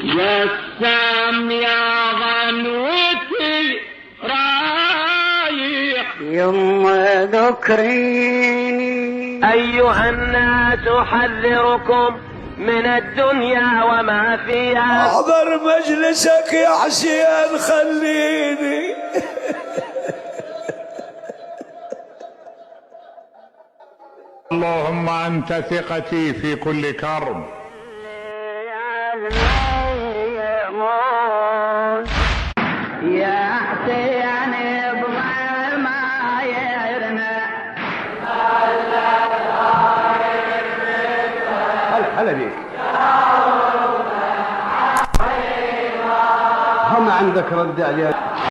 جسام يا غنوتي رايح يم ذكريني أيها الناس أحذركم من الدنيا وما فيها. احضر مجلسك يا حسين خليني. اللهم أنت ثقتي في كل كرب. يا حسين بضمايرنا هلا بيك. هم عندك رد عليك.